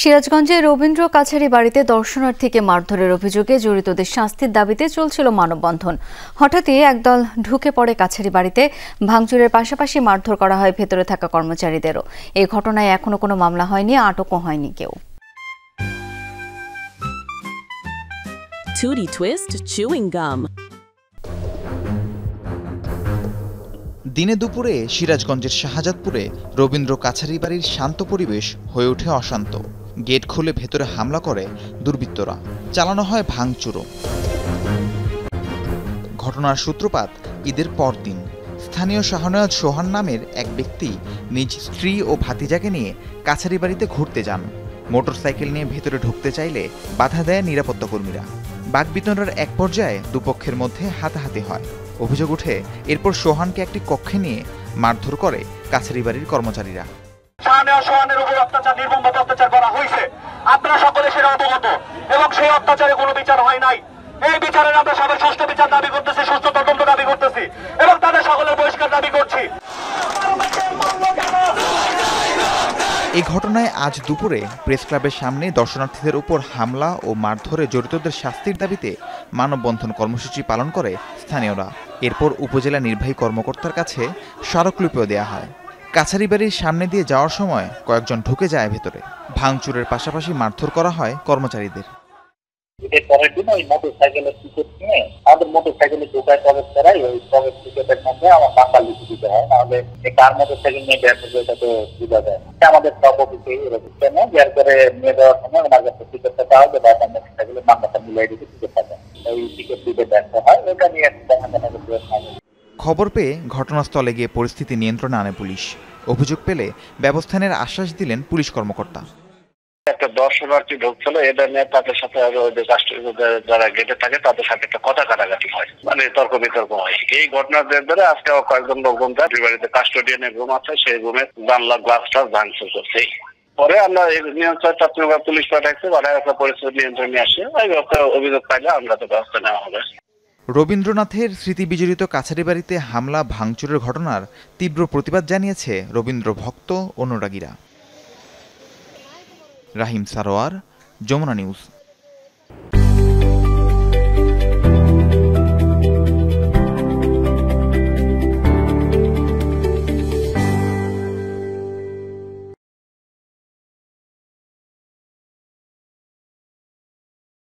সিরাজগঞ্জে রবীন্দ্র কাছারি বাড়িতে দর্শনার্থীকে মারধরের অভিযোগে জড়িতদের শাস্তির দাবিতে চলছিল মানববন্ধন। হঠাৎই একদল ঢুকে পড়ে কাছারি বাড়িতে। ভাঙচুরের পাশাপাশি মারধর করা হয় ভেতরে থাকা কর্মচারীদেরও। এই ঘটনায় এখনো কোনো মামলা হয়নি, আটকও হয়নি কেউ। Tootie Twist chewing gum. দিনে দুপুরে সিরাজগঞ্জের শাহজাদপুরে রবীন্দ্র কাছারি বাড়ির শান্ত পরিবেশ হয়ে ওঠে অশান্ত। গেট খুলে ভেতরে হামলা করে দুর্বৃত্তরা, চালানো হয় ভাঙচুরও। ঘটনার সূত্রপাত ঈদের পরদিন। স্থানীয় শাহনওয়াজ সোহান নামের এক ব্যক্তি নিজ স্ত্রী ও ভাতিজাকে নিয়ে কাছারি বাড়িতে ঘুরতে যান। মোটরসাইকেল নিয়ে ভেতরে ঢুকতে চাইলে বাধা দেয় নিরাপত্তা কর্মীরা। বাকবিতণ্ডার এক পর্যায়ে দুপক্ষের মধ্যে হাতাহাতি হয়। অভিযোগ উঠে এরপর সোহানকে একটি কক্ষে নিয়ে মারধর করে কাছারি বাড়ির কর্মচারীরা। সোহানের উপর নির্মমভাবে অত্যাচার করা হয়েছে, আপনারা সকলে সেটা অবগত, এবং সেই অত্যাচারে কোনো বিচার হয় নাই। এই বিচারের আমরা সবাই সুষ্ঠু বিচার দাবি করতেছি, সুষ্ঠু তদন্ত দাবি করতেছি, এবং তাদের সকলের বহিষ্কার দাবি করছি। এই ঘটনায় আজ দুপুরে প্রেস ক্লাবের সামনে দর্শনার্থীদের উপর হামলা ও মারধরে জড়িতদের শাস্তির দাবিতে মানববন্ধন কর্মসূচি পালন করে স্থানীয়রা। এরপর উপজেলা নির্বাহী কর্মকর্তার কাছে স্মারকলিপিও দেওয়া হয়। কাছারি বাড়ির সামনে দিয়ে যাওয়ার সময় কয়েকজন ঢুকে যায় ভেতরে। ভাঙচুরের পাশাপাশি মারধর করা হয় কর্মচারীদের। এর পরের দিন ওই মোটরসাইকেলের টিকিট নিয়ে আমাদের মোটরসাইকেলে ঢোকায় প্রবেশ করাই, ওই প্রবেশ টিকিটের মধ্যে আমার টাকা লিখে দিতে হয়, নাহলে কার মোটরসাইকেল নিয়ে বের করবে এটা তো বোঝা যায়। আমাদের সব অফিসে রেজিস্টার নেই, বের করে নিয়ে যাওয়ার সময় ওনার কাছে টিকিটটা দেওয়া হবে বা আপনার মোটরসাইকেলের নাম্বারটা মিলাই দিতে টিকিট পাবে, ওই টিকিট দিতে ব্যর্থ হয়। ওইটা নিয়ে খবর পেয়ে ঘটনাস্থলে গিয়ে পরিস্থিতি নিয়ন্ত্রণে আনে পুলিশ। অভিযোগ পেলে ব্যবস্থা নেওয়ার আশ্বাস দিলেন পুলিশ কর্মকর্তা। একটা দর্শনার্থী ঢুকছিল, এটা নিয়ে তাদের সাথে যারা গেটে থাকে তাদের সাথে একটা কথা কাটাকাটি হয়, মানে তর্ক বিতর্ক হয়। এই ঘটনার ধরে আজকে কয়েকজন লোকজন বাড়িতে কাস্টোডিয়ানের রুম আছে, সেই রুমে জানলা গ্লাস টাস ভাঙচুর করছে। পরে আমরা নিয়ন্ত্রণ পুলিশ পাঠাইছি, পরিস্থিতি নিয়ন্ত্রণে আসে। ওই অভিযোগ পাইলে আমরা তো ব্যবস্থা নেওয়া হবে। রবীন্দ্রনাথের স্মৃতি বিজড়িত কাছারি বাড়িতে হামলা ভাঙচুরের ঘটনার তীব্র প্রতিবাদ জানিয়েছে রবীন্দ্র ভক্ত অনুরাগীরা। রাহিম সারোয়ার, যমুনা নিউজ।